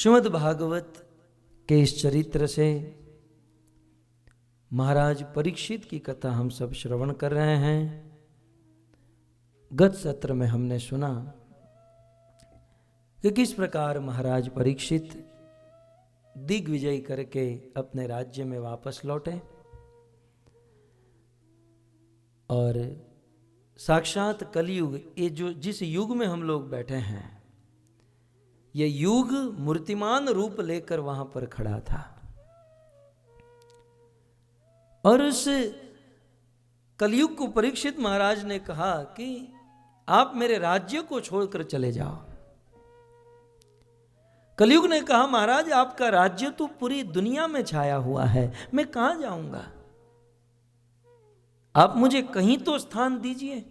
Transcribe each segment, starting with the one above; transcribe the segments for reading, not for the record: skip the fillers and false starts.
श्रीमद् भागवत के इस चरित्र से महाराज परीक्षित की कथा हम सब श्रवण कर रहे हैं। गत सत्र में हमने सुना कि किस प्रकार महाराज परीक्षित दिग्विजय करके अपने राज्य में वापस लौटे और साक्षात कलयुग, ये जो जिस युग में हम लोग बैठे हैं, यह युग मूर्तिमान रूप लेकर वहां पर खड़ा था और उस कलयुग को परीक्षित महाराज ने कहा कि आप मेरे राज्य को छोड़कर चले जाओ। कलयुग ने कहा, महाराज आपका राज्य तो पूरी दुनिया में छाया हुआ है, मैं कहां जाऊंगा, आप मुझे कहीं तो स्थान दीजिए।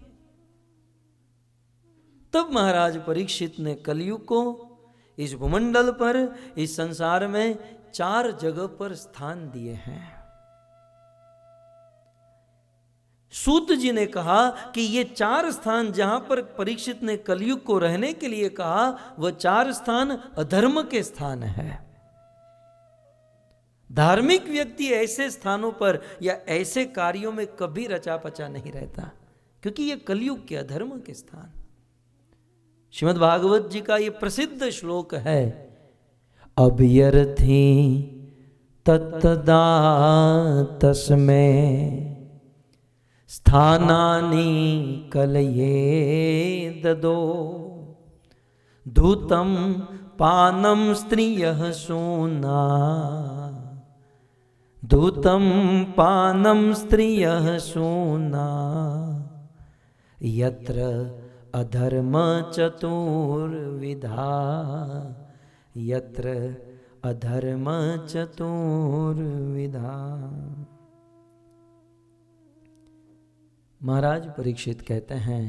तब महाराज परीक्षित ने कलयुग को इस भूमंडल पर, इस संसार में 4 जगह पर स्थान दिए हैं। सूत जी ने कहा कि ये 4 स्थान जहां पर परीक्षित ने कलयुग को रहने के लिए कहा, वह 4 स्थान अधर्म के स्थान है। धार्मिक व्यक्ति ऐसे स्थानों पर या ऐसे कार्यों में कभी रचा पचा नहीं रहता, क्योंकि ये कलयुग के अधर्म के स्थान। श्रीमद् भागवत जी का ये प्रसिद्ध श्लोक है, अभ्यर्थी तत्तदा तस्मै स्थानानि कलये ददो धूतं पानं स्त्रियः सूना धूतं पानं स्त्रियः सूना यत्र अधर्म चतुर्विधा यत्र अधर्म चतुर्विधा। महाराज परीक्षित कहते हैं,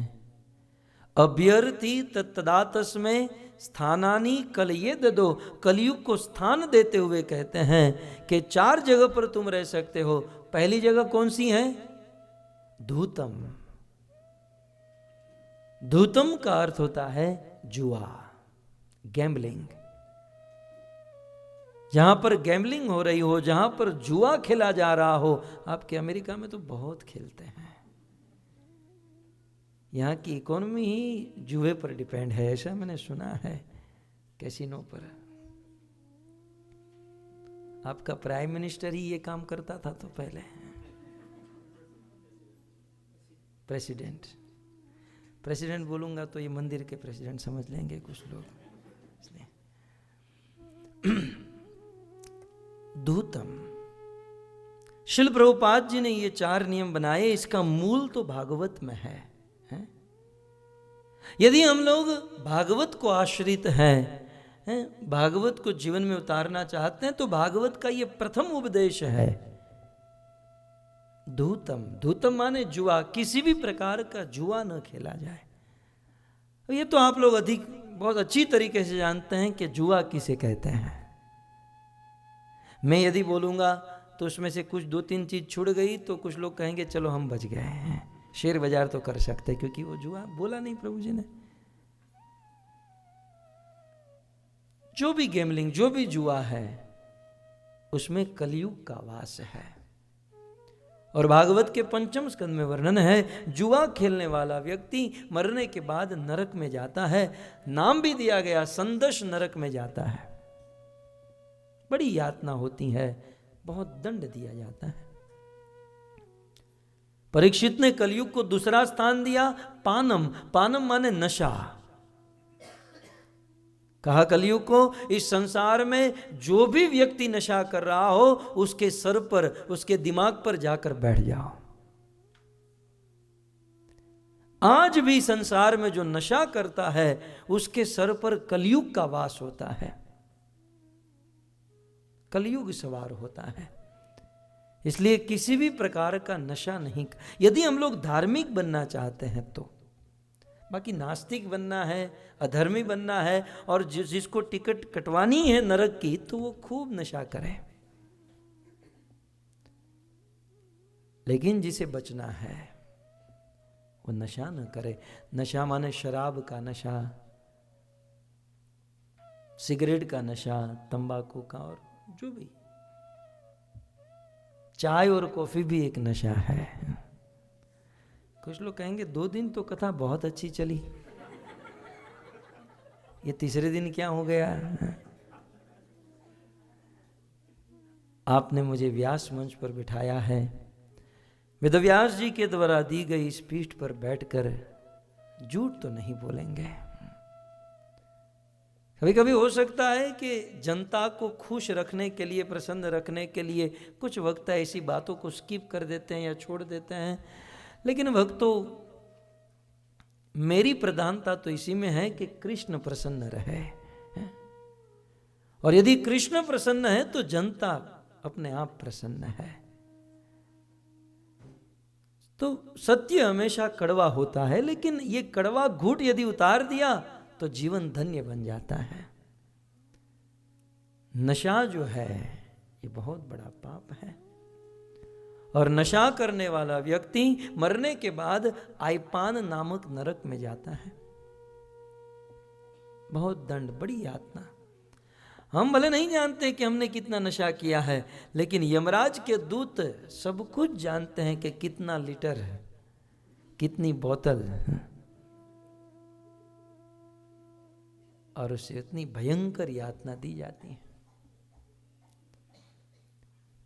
अभ्यर्थी तत्तदा तस्मै स्थानानि कलये ददो। कलयुग को स्थान देते हुए कहते हैं कि 4 जगह पर तुम रह सकते हो। पहली जगह कौन सी है? धूतम। धूतम का अर्थ होता है जुआ, गैम्बलिंग। जहां पर गैम्बलिंग हो रही हो, जहां पर जुआ खेला जा रहा हो। आपके अमेरिका में तो बहुत खेलते हैं, यहाँ की इकोनॉमी ही जुए पर डिपेंड है, ऐसा मैंने सुना है, कैसीनो पर। आपका प्राइम मिनिस्टर ही ये काम करता था तो पहले, प्रेसिडेंट बोलूंगा तो ये मंदिर के प्रेसिडेंट समझ लेंगे कुछ लोग, इसलिए धूतम। शिल प्रभुपाद जी ने ये 4 नियम बनाए, इसका मूल तो भागवत में है। यदि हम लोग भागवत को आश्रित हैं, भागवत को जीवन में उतारना चाहते हैं, तो भागवत का ये प्रथम उपदेश है धूतम। धूतम माने जुआ, किसी भी प्रकार का जुआ न खेला जाए। ये तो आप लोग बहुत अच्छी तरीके से जानते हैं कि जुआ किसे कहते हैं। मैं यदि बोलूंगा तो उसमें से कुछ 2-3 चीज छूट गई तो कुछ लोग कहेंगे चलो हम बच गए हैं, शेयर बाजार तो कर सकते, क्योंकि वो जुआ बोला नहीं प्रभु जी ने। जो भी गैम्बलिंग, जो भी जुआ है, उसमें कलयुग का वास है। और भागवत के 5म स्कंद में वर्णन है, जुआ खेलने वाला व्यक्ति मरने के बाद नरक में जाता है। नाम भी दिया गया, संदश नरक में जाता है। बड़ी यातना होती है, बहुत दंड दिया जाता है। परीक्षित ने कलयुग को दूसरा स्थान दिया, पानम। पानम माने नशा। कहा कलयुग को, इस संसार में जो भी व्यक्ति नशा कर रहा हो, उसके सर पर, उसके दिमाग पर जाकर बैठ जाओ। आज भी संसार में जो नशा करता है, उसके सर पर कलयुग का वास होता है, कलयुग सवार होता है। इसलिए किसी भी प्रकार का नशा नहीं। यदि हम लोग धार्मिक बनना चाहते हैं तो, बाकी नास्तिक बनना है, अधर्मी बनना है, और जिसको टिकट कटवानी है नरक की, तो वो खूब नशा करे। लेकिन जिसे बचना है वो नशा न करे। नशा माने शराब का नशा, सिगरेट का नशा, तंबाकू का, और जो भी, चाय और कॉफी भी एक नशा है। कुछ लोग कहेंगे 2 दिन तो कथा बहुत अच्छी चली, ये तीसरे दिन क्या हो गया? आपने मुझे व्यास मंच पर बिठाया है, वेदव्यास जी के द्वारा दी गई इस पीठ पर बैठकर झूठ तो नहीं बोलेंगे। कभी कभी हो सकता है कि जनता को खुश रखने के लिए, प्रसन्न रखने के लिए कुछ वक्त ऐसी बातों को स्किप कर देते हैं या छोड़ देते हैं, लेकिन भक्तों, मेरी प्रधानता तो इसी में है कि कृष्ण प्रसन्न रहे, और यदि कृष्ण प्रसन्न है तो जनता अपने आप प्रसन्न है। तो सत्य हमेशा कड़वा होता है, लेकिन ये कड़वा घूंट यदि उतार दिया तो जीवन धन्य बन जाता है। नशा जो है ये बहुत बड़ा पाप है, और नशा करने वाला व्यक्ति मरने के बाद आइपान नामक नरक में जाता है। बहुत दंड, बड़ी यातना। हम भले नहीं जानते कि हमने कितना नशा किया है, लेकिन यमराज के दूत सब कुछ जानते हैं कि कितना लीटर है, कितनी बोतल, और उसे इतनी भयंकर यातना दी जाती है।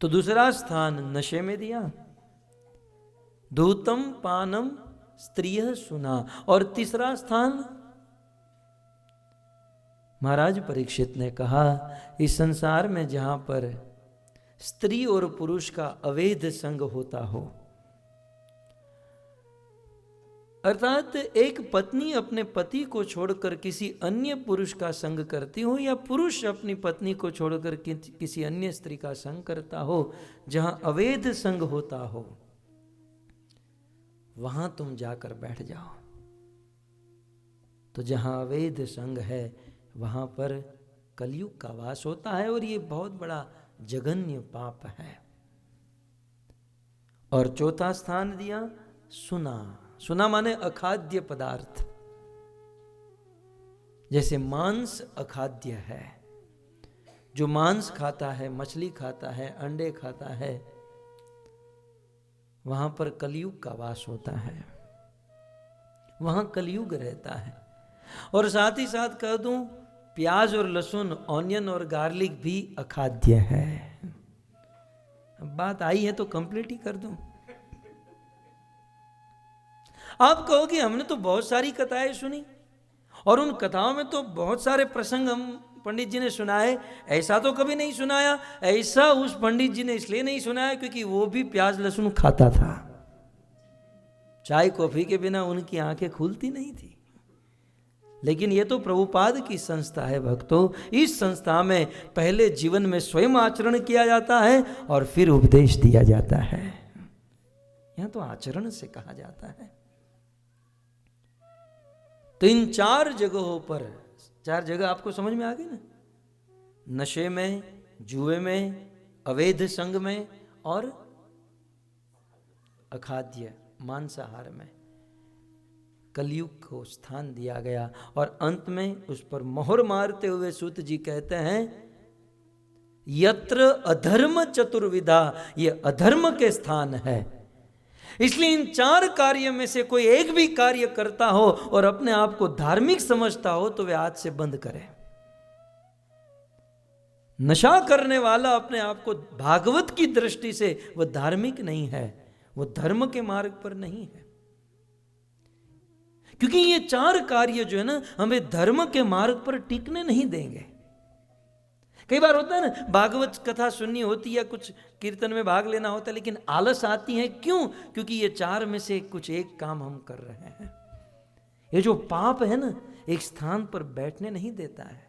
तो दूसरा स्थान नशे में दिया, धूतम पानम स्त्रिय सुना, और तीसरा स्थान महाराज परीक्षित ने कहा, इस संसार में जहां पर स्त्री और पुरुष का अवैध संग होता हो, अर्थात एक पत्नी अपने पति को छोड़कर किसी अन्य पुरुष का संग करती हो, या पुरुष अपनी पत्नी को छोड़कर किसी अन्य स्त्री का संग करता हो, जहां अवैध संग होता हो, वहां तुम जाकर बैठ जाओ। तो जहां अवैध संग है वहां पर कलयुग का वास होता है, और ये बहुत बड़ा जघन्य पाप है। और चौथा स्थान दिया सुना। सुना माने अखाद्य पदार्थ, जैसे मांस अखाद्य है, जो मांस खाता है, मछली खाता है, अंडे खाता है, वहां पर कलयुग का वास होता है, वहां कलयुग रहता है। और साथ ही साथ कह दूं, प्याज और लहसुन, ऑनियन और गार्लिक भी अखाद्य है। अब बात आई है तो कंप्लीट ही कर दूं। आप कहोगे हमने तो बहुत सारी कथाएं सुनी, और उन कथाओं में तो बहुत सारे प्रसंग हम पंडित जी ने सुनाए, ऐसा तो कभी नहीं सुनाया। ऐसा उस पंडित जी ने इसलिए नहीं सुनाया क्योंकि वो भी प्याज लहसुन खाता था, चाय कॉफी के बिना उनकी आंखें खुलती नहीं थी। लेकिन ये तो प्रभुपाद की संस्था है भक्तों, इस संस्था में पहले जीवन में स्वयं आचरण किया जाता है और फिर उपदेश दिया जाता है। यहां तो आचरण से कहा जाता है। तो इन 4 जगहों पर, 4 जगह आपको समझ में आ गई ना, नशे में, जुए में, अवैध संग में, और अखाद्य मांसाहार में कलयुग को स्थान दिया गया। और अंत में उस पर मोहर मारते हुए सूत जी कहते हैं, यत्र अधर्म चतुर्विधा, ये अधर्म के स्थान है। इसलिए इन 4 कार्य में से कोई एक भी कार्य करता हो और अपने आप को धार्मिक समझता हो तो वे आज से बंद करे। नशा करने वाला अपने आप को भागवत की दृष्टि से वह धार्मिक नहीं है, वह धर्म के मार्ग पर नहीं है। क्योंकि ये 4 कार्य जो है ना, हमें धर्म के मार्ग पर टिकने नहीं देंगे। कई बार होता है ना, भागवत कथा सुननी होती है, कुछ कीर्तन में भाग लेना होता है, लेकिन आलस आती है। क्यों? क्योंकि ये 4 में से कुछ एक काम हम कर रहे हैं। ये जो पाप है ना, एक स्थान पर बैठने नहीं देता है।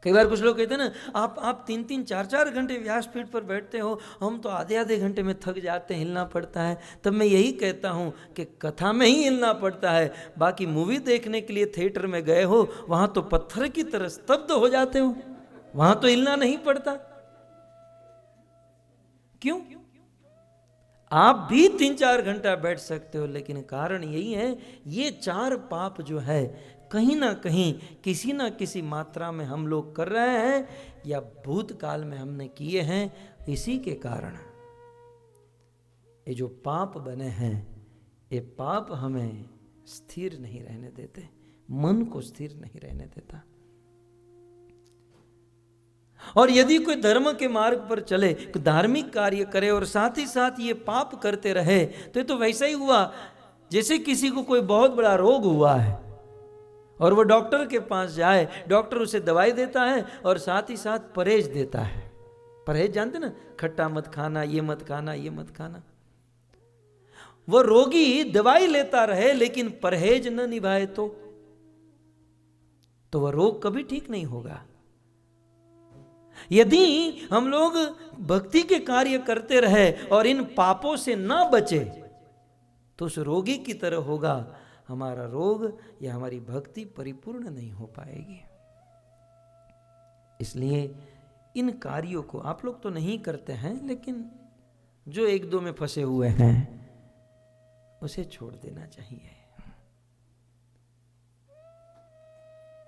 कई बार कुछ लोग कहते हैं ना, आप 3-3, 4-4 घंटे व्यासपीठ पर बैठते हो, हम तो आधे घंटे में थक जाते हैं, हिलना पड़ता है। तब मैं यही कहता हूं कि कथा में ही हिलना पड़ता है, बाकी मूवी देखने के लिए थिएटर में गए हो, वहां तो पत्थर की तरह स्तब्ध हो जाते हो, वहां तो हिलना नहीं पड़ता। क्यों? आप भी 3-4 घंटा बैठ सकते हो, लेकिन कारण यही है, ये 4 पाप जो है कहीं ना कहीं किसी ना किसी मात्रा में हम लोग कर रहे हैं या भूतकाल में हमने किए हैं। इसी के कारण ये जो पाप बने हैं, ये पाप हमें स्थिर नहीं रहने देते, मन को स्थिर नहीं रहने देता। और यदि कोई धर्म के मार्ग पर चले, धार्मिक कार्य करे और साथ ही साथ ये पाप करते रहे, तो ये तो वैसा ही हुआ जैसे किसी को कोई बहुत बड़ा रोग हुआ है और वो डॉक्टर के पास जाए, डॉक्टर उसे दवाई देता है और साथ ही साथ परहेज देता है। परहेज जानते ना, खट्टा मत खाना, ये मत खाना, ये मत खाना। वो रोगी दवाई लेता रहे लेकिन परहेज न निभाए तो वह रोग कभी ठीक नहीं होगा। यदि हम लोग भक्ति के कार्य करते रहे और इन पापों से ना बचे तो उस रोगी की तरह होगा, हमारा रोग या हमारी भक्ति परिपूर्ण नहीं हो पाएगी। इसलिए इन कार्यों को आप लोग तो नहीं करते हैं, लेकिन जो एक दो में फंसे हुए हैं उसे छोड़ देना चाहिए।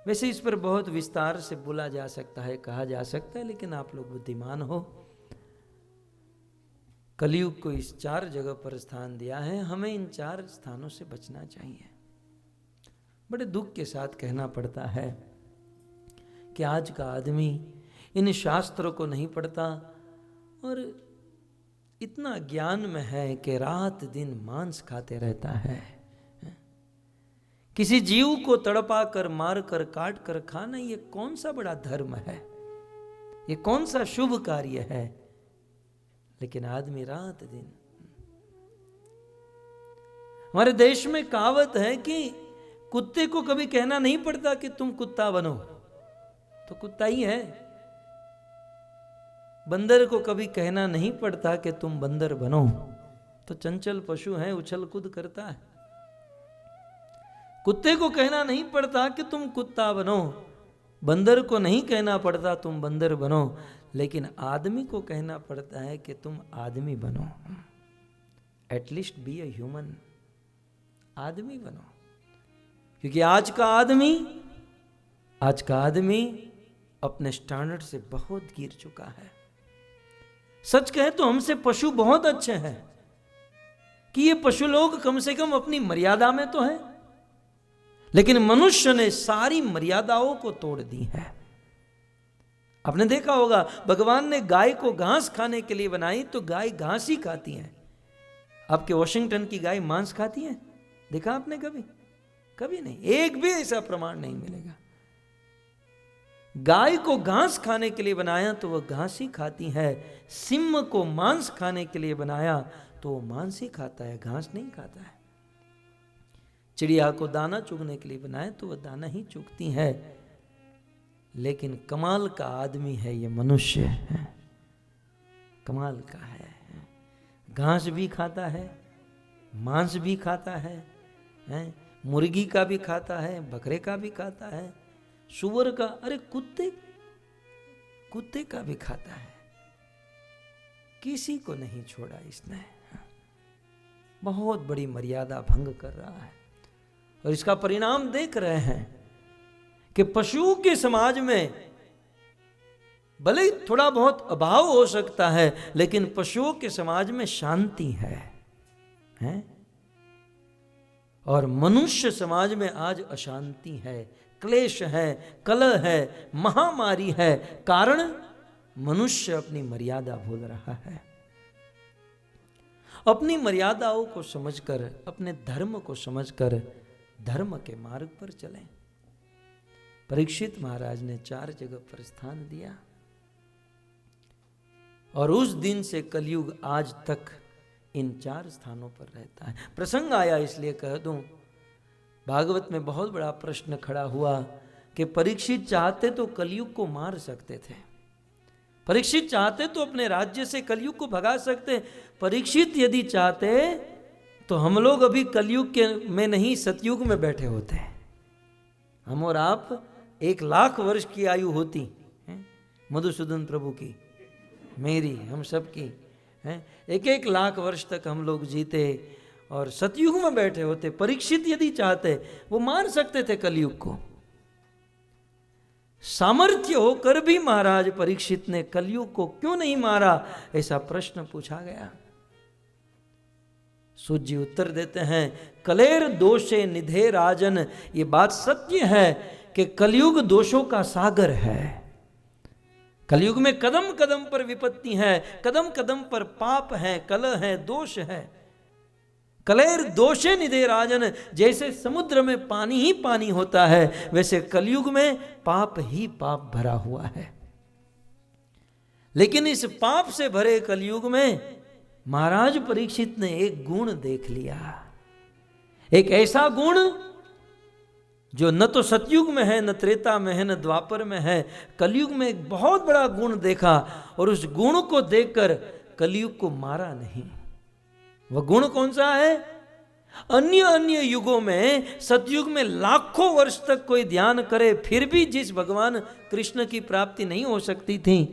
वैसे इस पर बहुत विस्तार से बोला जा सकता है, कहा जा सकता है, लेकिन आप लोग बुद्धिमान हो। कलयुग को इस 4 जगह पर स्थान दिया है, हमें इन 4 स्थानों से बचना चाहिए। बड़े दुख के साथ कहना पड़ता है कि आज का आदमी इन शास्त्रों को नहीं पढ़ता और इतना ज्ञान में है कि रात दिन मांस खाते रहता है। किसी जीव को तड़पा कर, मार कर, काट कर खाना, ये कौन सा बड़ा धर्म है, ये कौन सा शुभ कार्य है। लेकिन आदमी रात दिन, हमारे देश में कहावत है कि कुत्ते को कभी कहना नहीं पड़ता कि तुम कुत्ता बनो, तो कुत्ता ही है। बंदर को कभी कहना नहीं पड़ता कि तुम बंदर बनो, तो चंचल पशु है, उछल कूद करता है। कुत्ते को कहना नहीं पड़ता कि तुम कुत्ता बनो, बंदर को नहीं कहना पड़ता तुम बंदर बनो, लेकिन आदमी को कहना पड़ता है कि तुम आदमी बनो। एटलीस्ट बी ए ह्यूमन, आदमी बनो। क्योंकि आज का आदमी अपने स्टैंडर्ड से बहुत गिर चुका है। सच कहे तो हमसे पशु बहुत अच्छे हैं कि ये पशु लोग कम से कम अपनी मर्यादा में तो हैं, लेकिन मनुष्य ने सारी मर्यादाओं को तोड़ दी है। आपने देखा होगा, भगवान ने गाय को घास खाने के लिए बनाई तो गाय घास ही खाती है। आपके वॉशिंगटन की गाय मांस खाती है? देखा आपने कभी? कभी नहीं, एक भी ऐसा प्रमाण नहीं मिलेगा। गाय को घास खाने के लिए बनाया तो वह घास ही खाती है। सिंह को मांस खाने के लिए बनाया तो वो मांस ही खाता है, घास नहीं खाता है। चिड़िया को दाना चुगने के लिए बनाया तो वह दाना ही चुगती है। लेकिन कमाल का आदमी है ये मनुष्य, कमाल का है। घास भी खाता है, मांस भी खाता है, मुर्गी का भी खाता है, बकरे का भी खाता है, सुअर का, अरे कुत्ते का भी खाता है। किसी को नहीं छोड़ा इसने। बहुत बड़ी मर्यादा भंग कर रहा है और इसका परिणाम देख रहे हैं कि पशुओं के समाज में भले थोड़ा बहुत अभाव हो सकता है, लेकिन पशुओं के समाज में शांति है? और मनुष्य समाज में आज अशांति है, क्लेश है, कलह है, महामारी है। कारण मनुष्य अपनी मर्यादा भूल रहा है। अपनी मर्यादाओं को समझकर, अपने धर्म को समझकर धर्म के मार्ग पर चलें। परीक्षित महाराज ने 4 जगह पर स्थान दिया और उस दिन से कलयुग आज तक इन 4 स्थानों पर रहता है। प्रसंग आया इसलिए कह दूं, भागवत में बहुत बड़ा प्रश्न खड़ा हुआ कि परीक्षित चाहते तो कलयुग को मार सकते थे, परीक्षित चाहते तो अपने राज्य से कलयुग को भगा सकते। परीक्षित यदि चाहते तो हम लोग अभी कलयुग के में नहीं, सतयुग में बैठे होते। हम और आप 1,00,000 वर्ष की आयु होती, मधुसूदन प्रभु की, मेरी, हम सब की, 1,00,000 वर्ष तक हम लोग जीते और सतयुग में बैठे होते, परीक्षित यदि चाहते वो मार सकते थे कलयुग को। सामर्थ्य होकर भी महाराज परीक्षित ने कलयुग को क्यों नहीं मारा, ऐसा प्रश्न पूछा गया। सूत जी उत्तर देते हैं, कलेर दोषे निधे राजन। ये बात सत्य है कि कलयुग दोषों का सागर है। कलयुग में कदम कदम पर विपत्ति है, कदम कदम पर पाप है, कलह है, दोष है। कलेर दोषे निधे राजन, जैसे समुद्र में पानी ही पानी होता है, वैसे कलयुग में पाप ही पाप भरा हुआ है। लेकिन इस पाप से भरे कलयुग में महाराज परीक्षित ने एक गुण देख लिया, एक ऐसा गुण जो न तो सतयुग में है, न त्रेता में है, न द्वापर में है। कलयुग में एक बहुत बड़ा गुण देखा और उस गुण को देखकर कलयुग को मारा नहीं। वह गुण कौन सा है? अन्य अन्य युगों में, सतयुग में लाखों वर्ष तक कोई ध्यान करे फिर भी जिस भगवान कृष्ण की प्राप्ति नहीं हो सकती थी,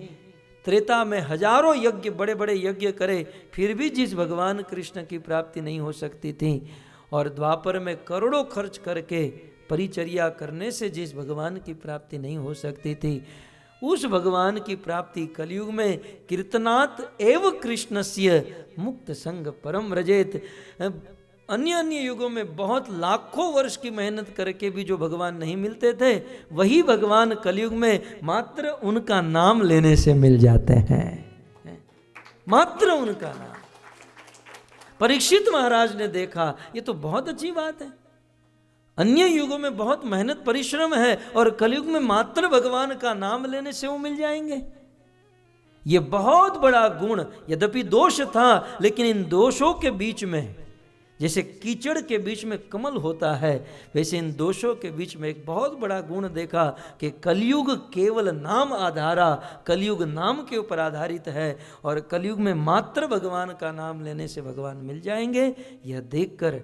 त्रेता में हजारों यज्ञ, बड़े बड़े यज्ञ करे फिर भी जिस भगवान कृष्ण की प्राप्ति नहीं हो सकती थी, और द्वापर में करोड़ों खर्च करके परिचर्या करने से जिस भगवान की प्राप्ति नहीं हो सकती थी, उस भगवान की प्राप्ति कलयुग में कीर्तनात् एव कृष्णस्य मुक्त संग परम व्रजेत। अन्य अन्य युगों में बहुत लाखों वर्ष की मेहनत करके भी जो भगवान नहीं मिलते थे, वही भगवान कलयुग में मात्र उनका नाम लेने से मिल जाते हैं। मात्र उनका नाम। परीक्षित महाराज ने देखा ये तो बहुत अच्छी बात है, अन्य युगों में बहुत मेहनत परिश्रम है और कलयुग में मात्र भगवान का नाम लेने से वो मिल जाएंगे। ये बहुत बड़ा गुण, यद्यपि दोष था, लेकिन इन दोषों के बीच में, जैसे कीचड़ के बीच में कमल होता है, वैसे इन दोषों के बीच में एक बहुत बड़ा गुण देखा कि कलयुग केवल नाम आधारा, कलयुग नाम के ऊपर आधारित है और कलयुग में मात्र भगवान का नाम लेने से भगवान मिल जाएंगे। यह देखकर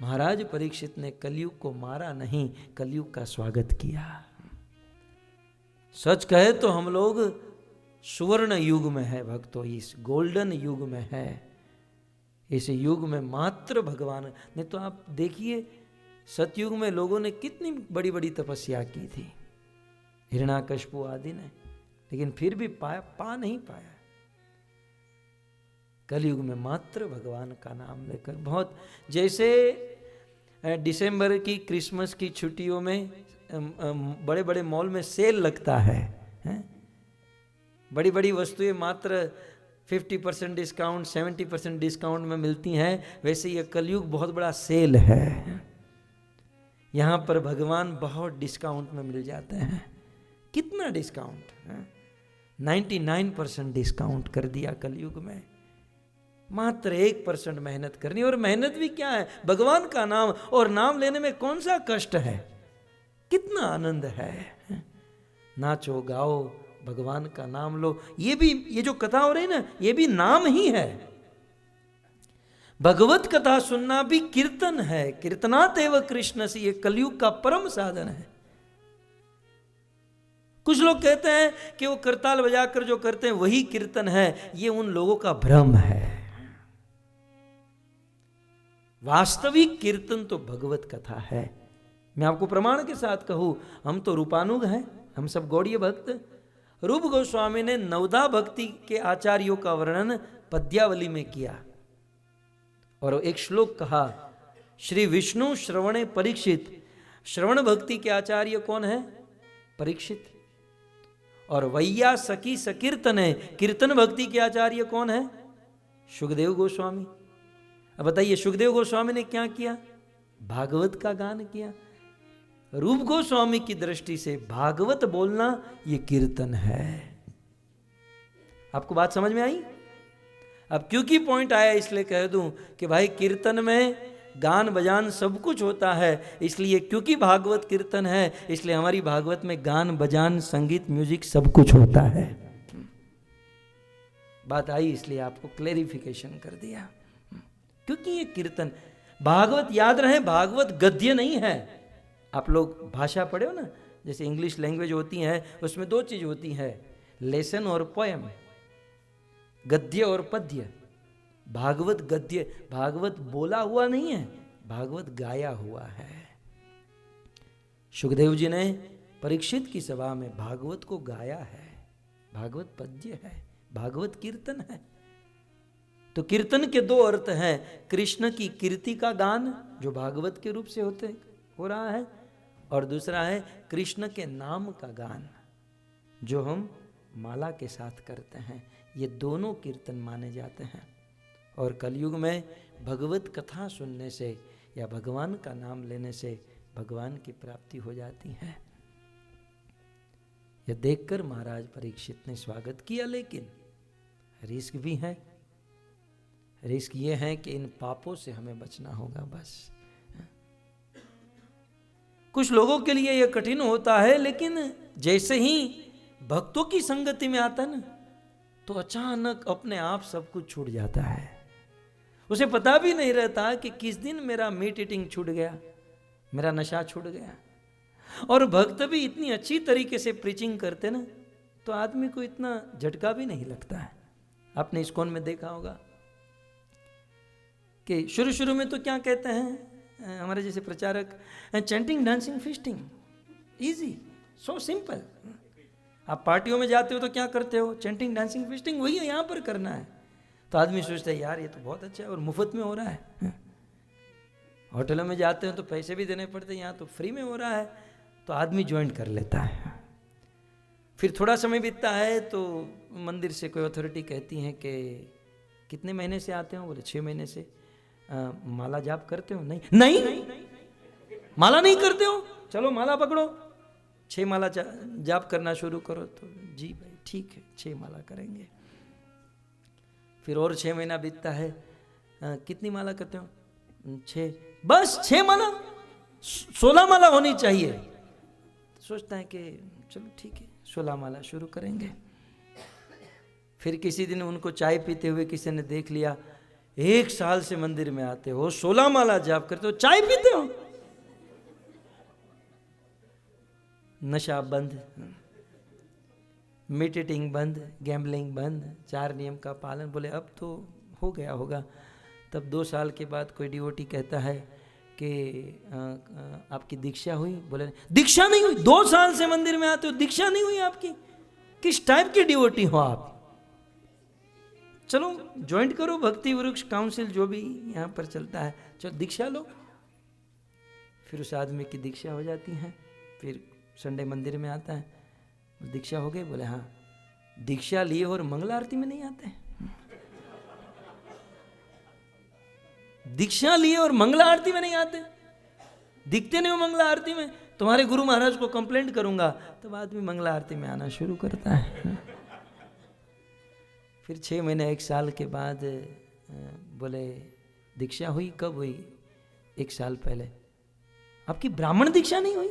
महाराज परीक्षित ने कलयुग को मारा नहीं, कलयुग का स्वागत किया। सच कहे तो हम लोग सुवर्ण युग में है भक्तों, इस गोल्डन युग में है। इस युग में मात्र भगवान ने, तो आप देखिए सतयुग में लोगों ने कितनी बड़ी बड़ी तपस्या की थी, हिरण्याकश्यप आदि ने, लेकिन फिर भी पा नहीं पाया। कलयुग में मात्र भगवान का नाम लेकर, बहुत जैसे दिसंबर की क्रिसमस की छुट्टियों में बड़े बड़े मॉल में सेल लगता है, बड़ी बड़ी वस्तुएं मात्र 50% डिस्काउंट, 70% डिस्काउंट में मिलती हैं, वैसे ये कलयुग बहुत बड़ा सेल है। यहाँ पर भगवान बहुत डिस्काउंट में मिल जाते हैं। कितना डिस्काउंट? 99% डिस्काउंट कर दिया कलयुग में। मात्र 1% मेहनत करनी, और मेहनत भी क्या है? भगवान का नाम, और नाम लेने में कौन सा कष्ट है, कितना आनंद है। नाचो गाओ, भगवान का नाम लो। ये भी, ये जो कथा हो रही ना, ये भी नाम ही है। भगवत कथा सुनना भी कीर्तन है। कीर्तनात् एव कृष्ण से, ये कलयुग का परम साधन है। कुछ लोग कहते हैं कि वो करताल बजाकर जो करते हैं वही कीर्तन है, ये उन लोगों का भ्रम है। वास्तविक कीर्तन तो भगवत कथा है। मैं आपको प्रमाण के साथ कहूं, हम तो रूपानुग हैं, हम सब गौड़ीय भक्त। रूप गोस्वामी ने नवदा भक्ति के आचार्यों का वर्णन पद्यावली में किया और एक श्लोक कहा, श्री विष्णु श्रवणे परीक्षित। श्रवण भक्ति के आचार्य कौन है? परीक्षित। और वैया सखी सकीर्तने, कीर्तन भक्ति के आचार्य कौन है? सुखदेव गोस्वामी। अब बताइए, सुखदेव गोस्वामी ने क्या किया? भागवत का गान किया। रूप गोस्वामी की दृष्टि से भागवत बोलना ये कीर्तन है। आपको बात समझ में आई? अब क्योंकि पॉइंट आया इसलिए कह दूं कि भाई कीर्तन में गान बजान सब कुछ होता है, इसलिए क्योंकि भागवत कीर्तन है इसलिए हमारी भागवत में गान बजान संगीत म्यूजिक सब कुछ होता है। बात आई इसलिए आपको क्लेरिफिकेशन कर दिया, क्योंकि ये कीर्तन भागवत, याद रहे भागवत गद्य नहीं है। आप लोग भाषा पढ़े हो ना, जैसे इंग्लिश लैंग्वेज होती है उसमें दो चीज होती है, लेसन और पोएम, गद्य और पद्य। भागवत गद्य, भागवत बोला हुआ नहीं है, भागवत गाया हुआ है। सुखदेव जी ने परीक्षित की सभा में भागवत को गाया है। भागवत पद्य है, भागवत कीर्तन है। तो कीर्तन के दो अर्थ हैं, कृष्ण की कीर्ति का गान जो भागवत के रूप से हो रहा है, और दूसरा है कृष्ण के नाम का गान जो हम माला के साथ करते हैं। ये दोनों कीर्तन माने जाते हैं। और कलयुग में भगवत कथा सुनने से या भगवान का नाम लेने से भगवान की प्राप्ति हो जाती है। यह देखकर महाराज परीक्षित ने स्वागत किया, लेकिन रिस्क भी है। रिस्क ये है कि इन पापों से हमें बचना होगा। बस कुछ लोगों के लिए यह कठिन होता है, लेकिन जैसे ही भक्तों की संगति में आता है ना, तो अचानक अपने आप सब कुछ छूट जाता है। उसे पता भी नहीं रहता कि किस दिन मेरा मीट ईटिंग छूट गया, मेरा नशा छूट गया। और भक्त भी इतनी अच्छी तरीके से प्रीचिंग करते ना, तो आदमी को इतना झटका भी नहीं लगता है। आपने इस्कॉन में देखा होगा कि शुरू शुरू में तो क्या कहते हैं हमारे जैसे प्रचारक, chanting dancing fisting easy, so simple. आप पार्टियों में जाते हो तो क्या करते हो, चैंटिंग डांसिंग फिस्टिंग, वही यहाँ पर करना है। तो आदमी सोचता है यार ये तो बहुत अच्छा है और मुफ्त में हो रहा है। होटलों में जाते हैं तो पैसे भी देने पड़ते हैं, यहाँ तो फ्री में हो रहा है, तो आदमी ज्वाइन कर लेता है। फिर थोड़ा समय बीतता है तो मंदिर से कोई अथॉरिटी कहती है कि कितने महीने से आते हो, बोले 6 महीने से। माला जाप करते हो? नहीं, माला नहीं करते हो, चलो माला पकड़ो, 6 माला जाप करना शुरू करो। तो जी भाई ठीक है, 6 माला करेंगे। फिर और 6 महीना बीतता है, कितनी माला करते हो? 6, बस 6 माला, 16 माला होनी चाहिए। सोचता है कि चलो ठीक है 16 माला शुरू करेंगे। फिर किसी दिन उनको चाय पीते हुए किसी ने देख लिया, 1 साल से मंदिर में आते हो, 16 माला जाप करते हो, चाय पीते हो। नशा बंद, मीट ईटिंग बंद, गैम्बलिंग बंद, 4 नियम का पालन। बोले अब तो हो गया होगा। तब 2 साल के बाद कोई डिवोटी कहता है कि आपकी दीक्षा हुई? बोले दीक्षा नहीं हुई, 2 साल से मंदिर में आते हो, दीक्षा नहीं हुई आपकी? किस टाइप की डिवोटी हो आप? चलो ज्वाइन करो भक्ति वृक्ष काउंसिल, जो भी यहाँ पर चलता है, चलो दीक्षा लो। फिर उस आदमी की दीक्षा हो जाती है। फिर संडे मंदिर में आता है, दीक्षा हो गई? बोले हाँ। दीक्षा लिए और मंगला आरती में नहीं आते? दीक्षा लिए और मंगला आरती में नहीं आते? दिखते नहीं हो मंगला आरती में? तुम्हारे गुरु महाराज को कंप्लेंट करूंगा। तब आदमी मंगला आरती में आना शुरू करता है। फिर 6 महीने 1 साल के बाद बोले दीक्षा हुई? कब हुई? 1 साल पहले। आपकी ब्राह्मण दीक्षा नहीं हुई?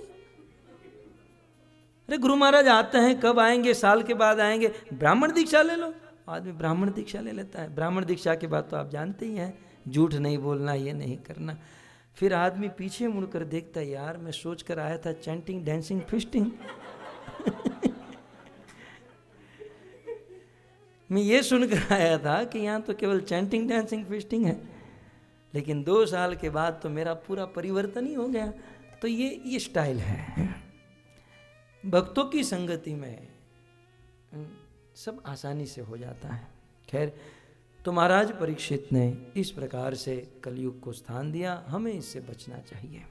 अरे गुरु महाराज आते हैं, कब आएंगे? साल के बाद आएंगे, ब्राह्मण दीक्षा ले लो। आदमी ब्राह्मण दीक्षा ले लेता है। ब्राह्मण दीक्षा के बाद तो आप जानते ही हैं, झूठ नहीं बोलना, ये नहीं करना। फिर आदमी पीछे मुड़कर देखता है, यार मैं सोच कर आया था चैंटिंग डांसिंग फिस्टिंग। मैं ये सुनकर आया था कि यहाँ तो केवल चैंटिंग डांसिंग फिस्टिंग है, लेकिन 2 साल के बाद तो मेरा पूरा परिवर्तन ही हो गया। तो ये स्टाइल है। भक्तों की संगति में सब आसानी से हो जाता है। खैर, तो महाराज परीक्षित ने इस प्रकार से कलयुग को स्थान दिया। हमें इससे बचना चाहिए।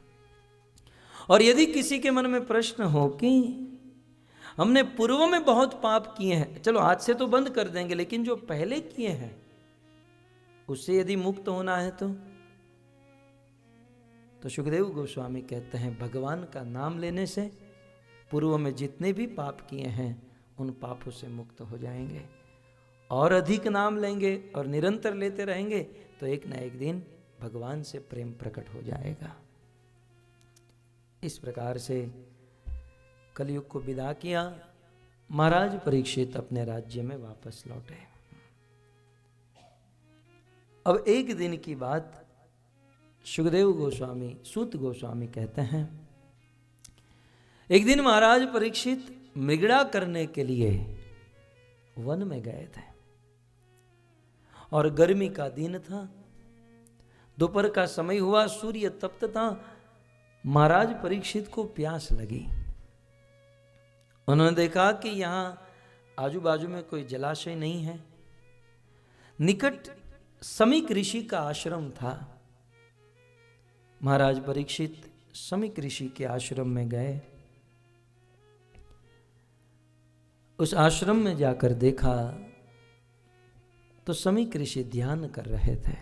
और यदि किसी के मन में प्रश्न हो कि हमने पूर्व में बहुत पाप किए हैं, चलो आज से तो बंद कर देंगे, लेकिन जो पहले किए हैं उससे यदि मुक्त होना है तो सुखदेव गोस्वामी कहते हैं भगवान का नाम लेने से पूर्व में जितने भी पाप किए हैं उन पापों से मुक्त हो जाएंगे। और अधिक नाम लेंगे और निरंतर लेते रहेंगे तो एक ना एक दिन भगवान से प्रेम प्रकट हो जाएगा। इस प्रकार से कलयुग को विदा किया। महाराज परीक्षित अपने राज्य में वापस लौटे। अब एक दिन की बात सुखदेव गोस्वामी, सूत गोस्वामी कहते हैं, एक दिन महाराज परीक्षित मृगड़ा करने के लिए वन में गए थे। और गर्मी का दिन था, दोपहर का समय हुआ, सूर्य तप्त था। महाराज परीक्षित को प्यास लगी। उन्होंने देखा कि यहां आजू बाजू में कोई जलाशय नहीं है। निकट समीक ऋषि का आश्रम था। महाराज परीक्षित समीक ऋषि के आश्रम में गए। उस आश्रम में जाकर देखा तो समीक ऋषि ध्यान कर रहे थे।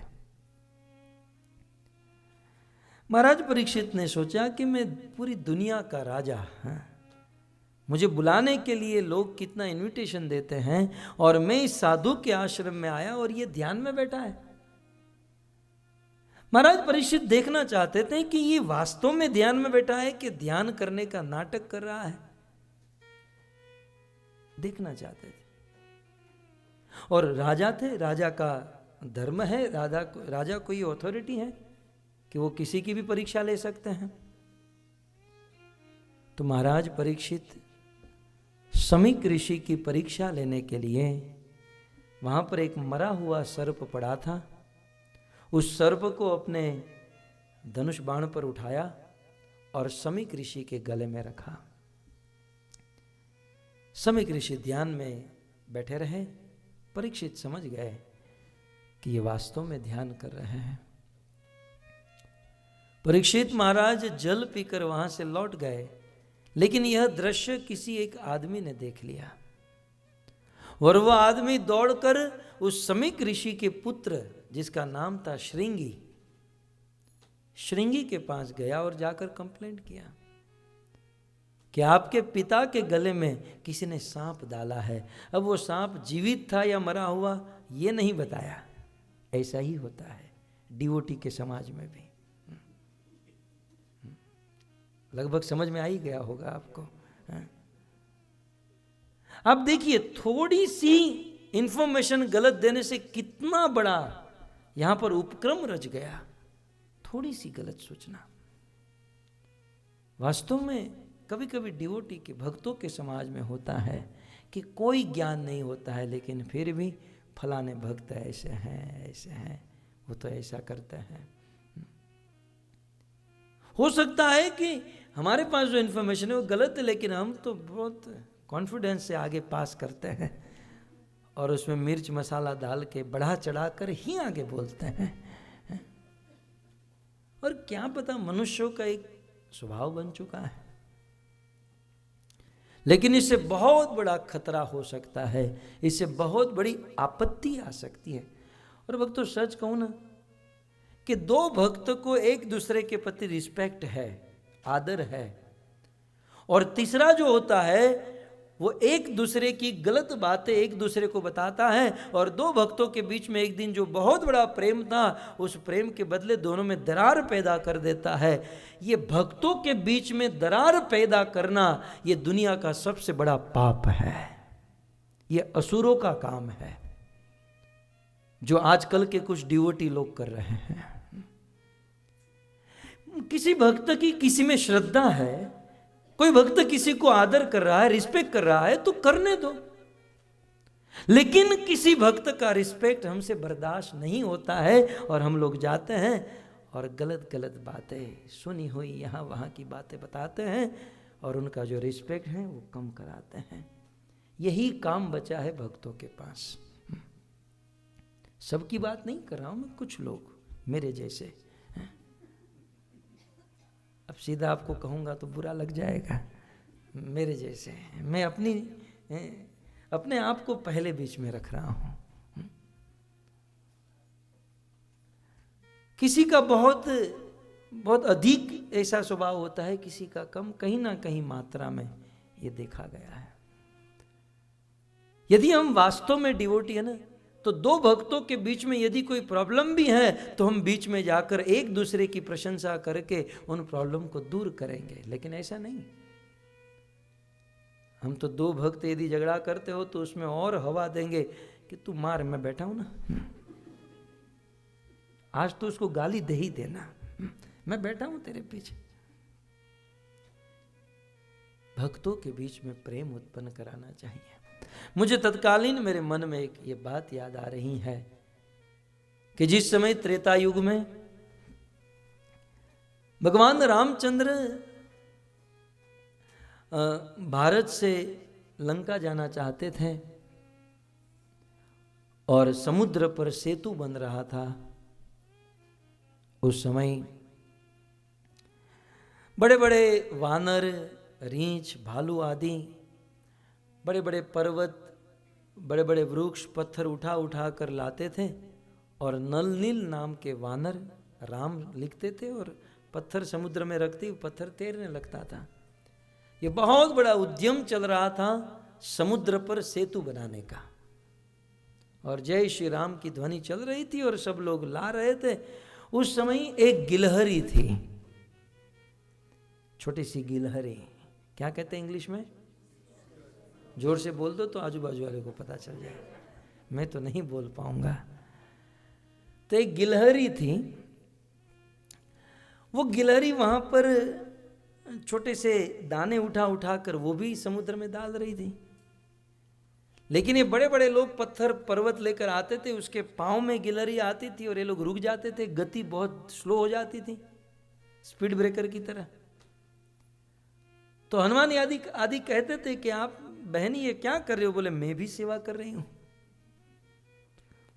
महाराज परीक्षित ने सोचा कि मैं पूरी दुनिया का राजा, मुझे बुलाने के लिए लोग कितना इनविटेशन देते हैं और मैं इस साधु के आश्रम में आया और ये ध्यान में बैठा है। महाराज परीक्षित देखना चाहते थे कि ये वास्तव में ध्यान में बैठा है कि ध्यान करने का नाटक कर रहा है, देखना चाहते थे। और राजा थे, राजा का धर्म है, राजा कोई अथॉरिटी है कि वो किसी की भी परीक्षा ले सकते हैं। तो महाराज परीक्षित समीक ऋषि की परीक्षा लेने के लिए वहां पर एक मरा हुआ सर्प पड़ा था। उस सर्प को अपने धनुष बाण पर उठाया और समीक ऋषि के गले में रखा। समीक ऋषि ध्यान में बैठे रहे। परीक्षित समझ गए कि ये वास्तव में ध्यान कर रहे हैं। परीक्षित महाराज जल पीकर वहां से लौट गए, लेकिन यह दृश्य किसी एक आदमी ने देख लिया और वह आदमी दौड़कर उस समीक ऋषि के पुत्र, जिसका नाम था श्रृंगी, श्रृंगी के पास गया और जाकर कंप्लेंट किया कि आपके पिता के गले में किसी ने सांप डाला है। अब वो सांप जीवित था या मरा हुआ ये नहीं बताया। ऐसा ही होता है डिवोटी के समाज में भी। लगभग समझ में आ ही गया होगा आपको। अब देखिए, थोड़ी सी इंफॉर्मेशन गलत देने से कितना बड़ा यहां पर उपक्रम रच गया। थोड़ी सी गलत सूचना। वास्तव में कभी कभी डिवोटी के भक्तों के समाज में होता है कि कोई ज्ञान नहीं होता है, लेकिन फिर भी फलाने भक्त ऐसे हैं, वो तो ऐसा करते हैं। हो सकता है कि हमारे पास जो इन्फॉर्मेशन है वो गलत है, लेकिन हम तो बहुत कॉन्फिडेंस से आगे पास करते हैं और उसमें मिर्च मसाला डाल के बढ़ा चढ़ा कर ही आगे बोलते हैं। और क्या पता मनुष्यों का एक स्वभाव बन चुका है। लेकिन इससे बहुत बड़ा खतरा हो सकता है, इससे बहुत बड़ी आपत्ति आ सकती है। और भक्तों सच कहूं ना कि दो भक्त को एक दूसरे के प्रति रिस्पेक्ट है, आदर है, और तीसरा जो होता है वो एक दूसरे की गलत बातें एक दूसरे को बताता है, और दो भक्तों के बीच में एक दिन जो बहुत बड़ा प्रेम था उस प्रेम के बदले दोनों में दरार पैदा कर देता है। ये भक्तों के बीच में दरार पैदा करना ये दुनिया का सबसे बड़ा पाप है। ये असुरों का काम है जो आजकल के कुछ डिवोटी लोग कर रहे हैं। किसी भक्त की किसी में श्रद्धा है, कोई भक्त किसी को आदर कर रहा है, रिस्पेक्ट कर रहा है, तो करने दो। लेकिन किसी भक्त का रिस्पेक्ट हमसे बर्दाश्त नहीं होता है और हम लोग जाते हैं और गलत गलत बातें, सुनी हुई यहाँ वहाँ की बातें बताते हैं और उनका जो रिस्पेक्ट है वो कम कराते हैं। यही काम बचा है भक्तों के पास। सबकी बात नहीं कर रहा हूं मैं, कुछ लोग मेरे जैसे। अब सीधा आपको कहूंगा तो बुरा लग जाएगा, मेरे जैसे। मैं अपने आप को पहले बीच में रख रहा हूं। किसी का बहुत बहुत अधिक ऐसा स्वभाव होता है, किसी का कम, कहीं ना कहीं मात्रा में ये देखा गया है। यदि हम वास्तव में डिवोटी है ना, तो दो भक्तों के बीच में यदि कोई प्रॉब्लम भी है तो हम बीच में जाकर एक दूसरे की प्रशंसा करके उन प्रॉब्लम को दूर करेंगे। लेकिन ऐसा नहीं। हम तो दो भक्त यदि झगड़ा करते हो तो उसमें और हवा देंगे कि तू मार, मैं बैठा हूं ना, आज तो उसको गाली दे ही देना, मैं बैठा हूं तेरे पीछे। भक्तों के बीच में प्रेम उत्पन्न कराना चाहिए। मुझे तत्कालीन मेरे मन में एक ये बात याद आ रही है कि जिस समय त्रेता युग में भगवान रामचंद्र भारत से लंका जाना चाहते थे और समुद्र पर सेतु बन रहा था, उस समय बड़े बड़े वानर, रींछ, भालू आदि बड़े बड़े पर्वत, बड़े बड़े वृक्ष, पत्थर उठा उठा कर लाते थे और नल नील नाम के वानर राम लिखते थे और पत्थर समुद्र में रखते ही पत्थर तैरने लगता था। ये बहुत बड़ा उद्यम चल रहा था समुद्र पर सेतु बनाने का, और जय श्री राम की ध्वनि चल रही थी और सब लोग ला रहे थे। उस समय एक गिलहरी थी, छोटी सी गिलहरी, क्या कहते हैं इंग्लिश में? जोर से बोल दो तो आजू बाजू वाले को पता चल जाए, मैं तो नहीं बोल पाऊंगा। तो एक गिलहरी थी, वो गिलहरी वहां पर छोटे से दाने उठा उठा कर वो भी समुद्र में डाल रही थी। लेकिन ये बड़े बड़े लोग पत्थर पर्वत लेकर आते थे, उसके पाँव में गिलहरी आती थी और ये लोग रुक जाते थे, गति बहुत स्लो हो जाती थी, स्पीड ब्रेकर की तरह। तो हनुमान आदि कहते थे कि आप बहनी ये क्या कर रहे हो? बोले मैं भी सेवा कर रही हूं।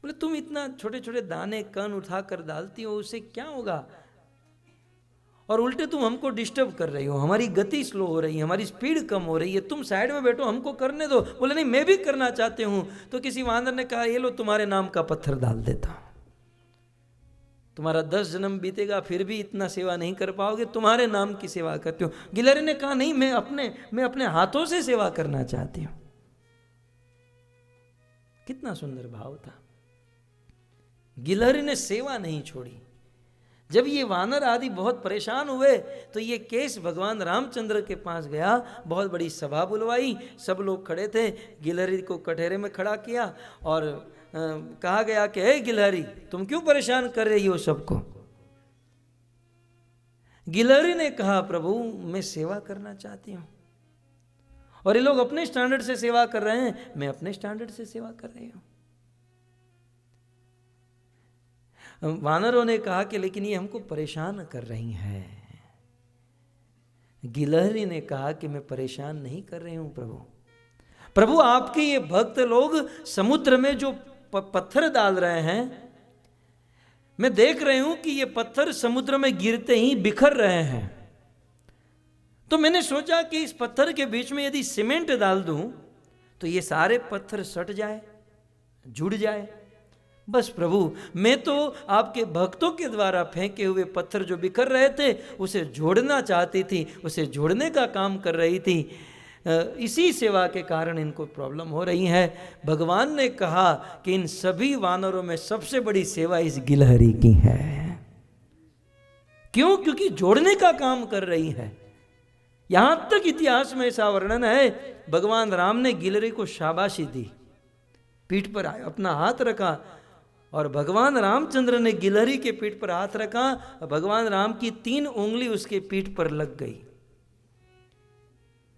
बोले तुम इतना छोटे छोटे दाने कण उठाकर डालती हो, उससे क्या होगा? और उल्टे तुम हमको डिस्टर्ब कर रही हो, हमारी गति स्लो हो रही है, हमारी स्पीड कम हो रही है, तुम साइड में बैठो, हमको करने दो। बोले नहीं मैं भी करना चाहते हूं। तो किसी वानर ने कहा ये लो तुम्हारे नाम का पत्थर डाल देता हूं, तुम्हारा 10 जन्म बीतेगा फिर भी इतना सेवा नहीं कर पाओगे, तुम्हारे नाम की सेवा करते हो। गिलहरी ने कहा नहीं मैं अपने हाथों से सेवा करना चाहती हूं। कितना सुंदर भाव था। गिलहरी ने सेवा नहीं छोड़ी। जब ये वानर आदि बहुत परेशान हुए तो ये केस भगवान रामचंद्र के पास गया, बहुत बड़ी सभा बुलवाई, सब लोग खड़े थे, गिलहरी को कटहरे में खड़ा किया और कहा गया कि हे गिलहरी तुम क्यों परेशान कर रही हो सबको? गिलहरी ने कहा प्रभु मैं सेवा करना चाहती हूं, और ये लोग अपने स्टैंडर्ड से सेवा कर रहे हैं, मैं अपने स्टैंडर्ड से सेवा कर रही हूं। वानरों ने कहा कि लेकिन ये हमको परेशान कर रही हैं। गिलहरी ने कहा कि मैं परेशान नहीं कर रही हूं प्रभु, आपके ये भक्त लोग समुद्र में जो पत्थर डाल रहे हैं, मैं देख रही हूं कि ये पत्थर समुद्र में गिरते ही बिखर रहे हैं। तो मैंने सोचा कि इस पत्थर के बीच में यदि सीमेंट डाल दूं तो ये सारे पत्थर सट जाए, जुड़ जाए। बस प्रभु मैं तो आपके भक्तों के द्वारा फेंके हुए पत्थर जो बिखर रहे थे उसे जोड़ना चाहती थी, उसे जोड़ने का काम कर रही थी। इसी सेवा के कारण इनको प्रॉब्लम हो रही है। भगवान ने कहा कि इन सभी वानरों में सबसे बड़ी सेवा इस गिलहरी की है। क्यों? क्योंकि जोड़ने का काम कर रही है। यहां तक इतिहास में ऐसा वर्णन है, भगवान राम ने गिलहरी को शाबाशी दी, पीठ पर अपना हाथ रखा और भगवान रामचंद्र ने गिलहरी के पीठ पर हाथ रखा, भगवान राम की 3 उंगली उसके पीठ पर लग गई,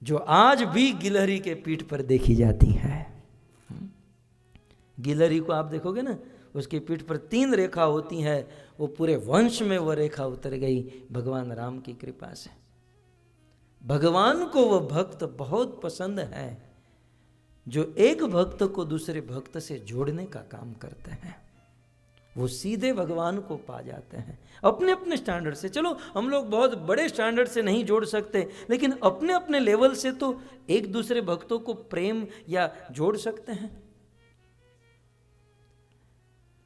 जो आज भी गिलहरी के पीठ पर देखी जाती है। गिलहरी को आप देखोगे ना, उसके पीठ पर 3 रेखा होती है, वो पूरे वंश में वो रेखा उतर गई भगवान राम की कृपा से। भगवान को वो भक्त बहुत पसंद है जो एक भक्त को दूसरे भक्त से जोड़ने का काम करते हैं। वो सीधे भगवान को पा जाते हैं अपने अपने स्टैंडर्ड से। चलो हम लोग बहुत बड़े स्टैंडर्ड से नहीं जोड़ सकते, लेकिन अपने अपने लेवल से तो एक दूसरे भक्तों को प्रेम या जोड़ सकते हैं।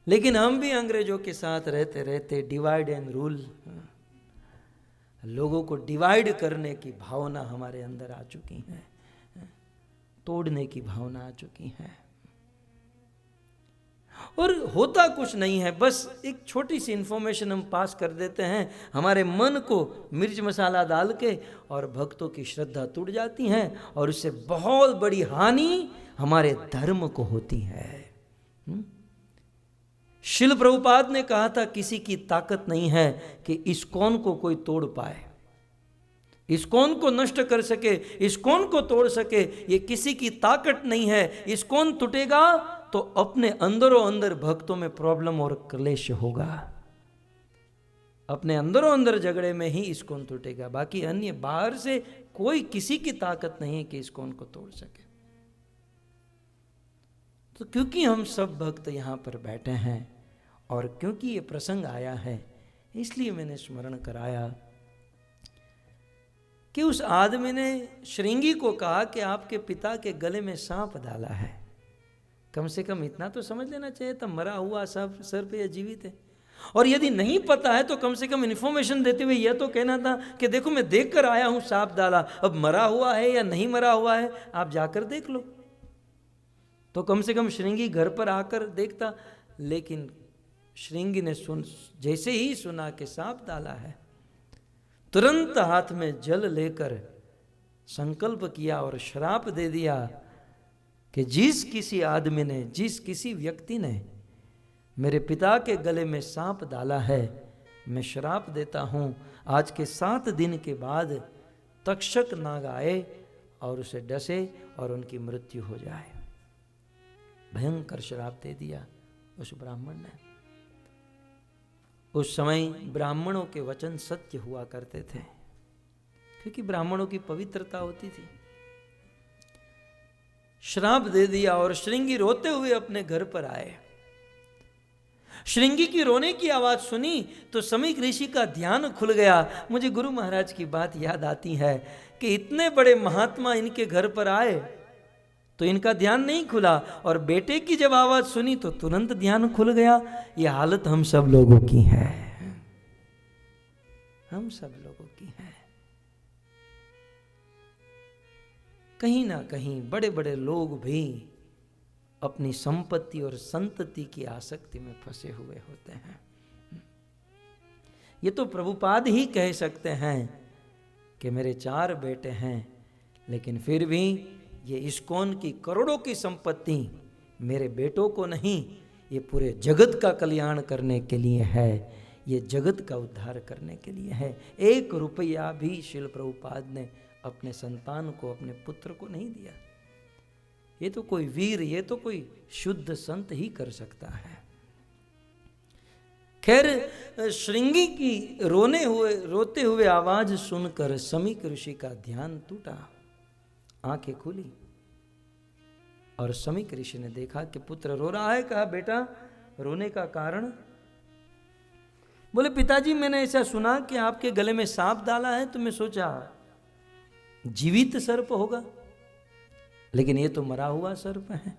लेकिन हम भी अंग्रेजों के साथ रहते रहते डिवाइड एंड रूल, लोगों को डिवाइड करने की भावना हमारे अंदर आ चुकी है, तोड़ने की भावना आ चुकी है, और होता कुछ नहीं है। बस एक छोटी सी इंफॉर्मेशन हम पास कर देते हैं हमारे मन को मिर्च मसाला डाल के, और भक्तों की श्रद्धा टूट जाती है और उससे बहुत बड़ी हानि हमारे धर्म को होती है। शिल प्रभुपाद ने कहा था किसी की ताकत नहीं है कि इस्कॉन को कोई तोड़ पाए, इस्कॉन को नष्ट कर सके, इस्कॉन को तोड़ सके, ये किसी की ताकत नहीं है। इस्कॉन टूटेगा तो अपने अंदरों अंदर भक्तों में प्रॉब्लम और क्लेश होगा। अपने अंदरों अंदर झगड़े में ही इस्कॉन टूटेगा, बाकी अन्य बाहर से कोई किसी की ताकत नहीं है कि इस्कॉन को तोड़ सके। तो क्योंकि हम सब भक्त यहां पर बैठे हैं और क्योंकि ये प्रसंग आया है, इसलिए मैंने स्मरण कराया कि उस आदमी ने श्रृंगी को कहा कि आपके पिता के गले में सांप डाला है। कम से कम इतना तो समझ लेना चाहिए था, मरा हुआ सर्प या जीवित है। और यदि नहीं पता है तो कम से कम इन्फॉर्मेशन देते हुए यह तो कहना था कि देखो मैं देख कर आया हूं सांप डाला, अब मरा हुआ है या नहीं मरा हुआ है आप जाकर देख लो। तो कम से कम श्रृंगी घर पर आकर देखता। लेकिन श्रृंगी ने जैसे ही सुना कि सांप डाला है, तुरंत हाथ में जल लेकर संकल्प किया और श्राप दे दिया कि जिस किसी आदमी ने, जिस किसी व्यक्ति ने मेरे पिता के गले में सांप डाला है, मैं श्राप देता हूं आज के 7 दिन के बाद तक्षक नाग आए और उसे डसे और उनकी मृत्यु हो जाए। भयंकर श्राप दे दिया उस ब्राह्मण ने। उस समय ब्राह्मणों के वचन सत्य हुआ करते थे, क्योंकि ब्राह्मणों की पवित्रता होती थी। श्राप दे दिया और श्रृंगी रोते हुए अपने घर पर आए। श्रृंगी की रोने की आवाज सुनी तो समीक ऋषि का ध्यान खुल गया। मुझे गुरु महाराज की बात याद आती है कि इतने बड़े महात्मा इनके घर पर आए तो इनका ध्यान नहीं खुला, और बेटे की जब आवाज सुनी तो तुरंत ध्यान खुल गया। यह हालत हम सब लोगों की है, हम सब लोगों की है। कहीं ना कहीं बड़े बड़े लोग भी अपनी संपत्ति और संतति की आसक्ति में फंसे हुए होते हैं। ये तो प्रभुपाद ही कह सकते हैं कि मेरे 4 बेटे हैं, लेकिन फिर भी ये इस्कॉन की करोड़ों की संपत्ति मेरे बेटों को नहीं, ये पूरे जगत का कल्याण करने के लिए है, ये जगत का उद्धार करने के लिए है। 1 रुपया भी श्रील प्रभुपाद ने अपने संतान को, अपने पुत्र को नहीं दिया। ये तो कोई वीर, ये तो कोई शुद्ध संत ही कर सकता है। खैर, श्रृंगी की रोते हुए आवाज सुनकर समीक ऋषि का ध्यान टूटा, आंखें खुली और समीक ऋषि ने देखा कि पुत्र रो रहा है। कहा, बेटा रोने का कारण? बोले, पिताजी मैंने ऐसा सुना कि आपके गले में सांप डाला है, तो मैं सोचा जीवित सर्प होगा, लेकिन ये तो मरा हुआ सर्प है।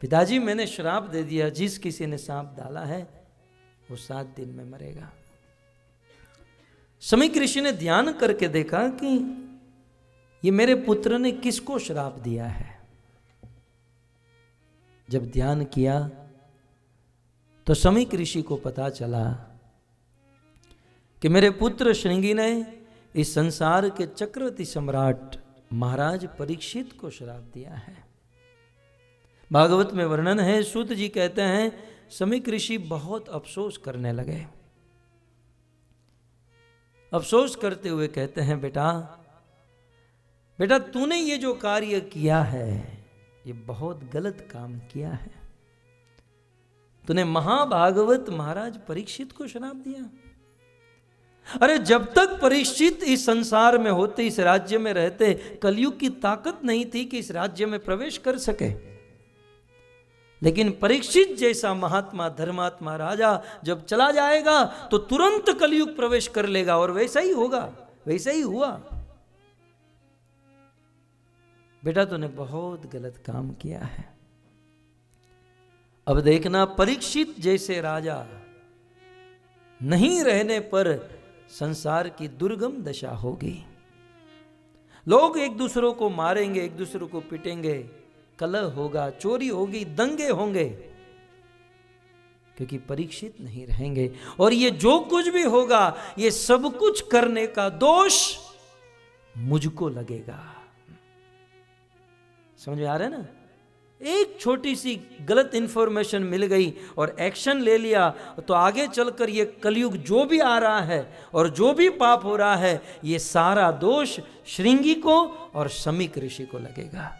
पिताजी मैंने श्राप दे दिया, जिस किसी ने सांप डाला है वो 7 दिन में मरेगा। समीक ऋषि ने ध्यान करके देखा कि ये मेरे पुत्र ने किसको श्राप दिया है। जब ध्यान किया तो समीक ऋषि को पता चला कि मेरे पुत्र श्रृंगी ने इस संसार के चक्रवर्ती सम्राट महाराज परीक्षित को श्राप दिया है। भागवत में वर्णन है, सूत जी कहते हैं समीक ऋषि बहुत अफसोस करने लगे। अफसोस करते हुए कहते हैं, बेटा तूने ये जो कार्य किया है ये बहुत गलत काम किया है। तूने महाभागवत महाराज परीक्षित को श्राप दिया। अरे जब तक परीक्षित इस संसार में होते, इस राज्य में रहते, कलयुग की ताकत नहीं थी कि इस राज्य में प्रवेश कर सके। लेकिन परीक्षित जैसा महात्मा धर्मात्मा राजा जब चला जाएगा तो तुरंत कलयुग प्रवेश कर लेगा, और वैसा ही होगा, वैसा ही हुआ। बेटा तूने बहुत गलत काम किया है। अब देखना, परीक्षित जैसे राजा नहीं रहने पर संसार की दुर्गम दशा होगी। लोग एक दूसरों को मारेंगे, एक दूसरों को पीटेंगे, कलह होगा, चोरी होगी, दंगे होंगे, क्योंकि परीक्षित नहीं रहेंगे। और ये जो कुछ भी होगा, ये सब कुछ करने का दोष मुझको लगेगा। समझ में आ रहा है ना? एक छोटी सी गलत इंफॉर्मेशन मिल गई और एक्शन ले लिया तो आगे चलकर ये कलयुग जो भी आ रहा है और जो भी पाप हो रहा है, ये सारा दोष श्रृंगी को और समीक ऋषि को लगेगा।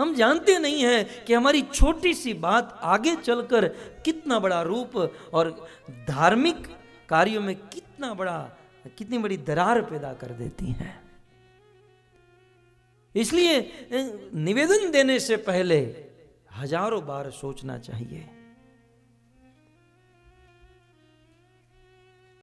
हम जानते नहीं हैं कि हमारी छोटी सी बात आगे चलकर कितना बड़ा रूप और धार्मिक कार्यों में कितनी बड़ी दरार पैदा कर देती है। इसलिए निवेदन देने से पहले हजारों बार सोचना चाहिए।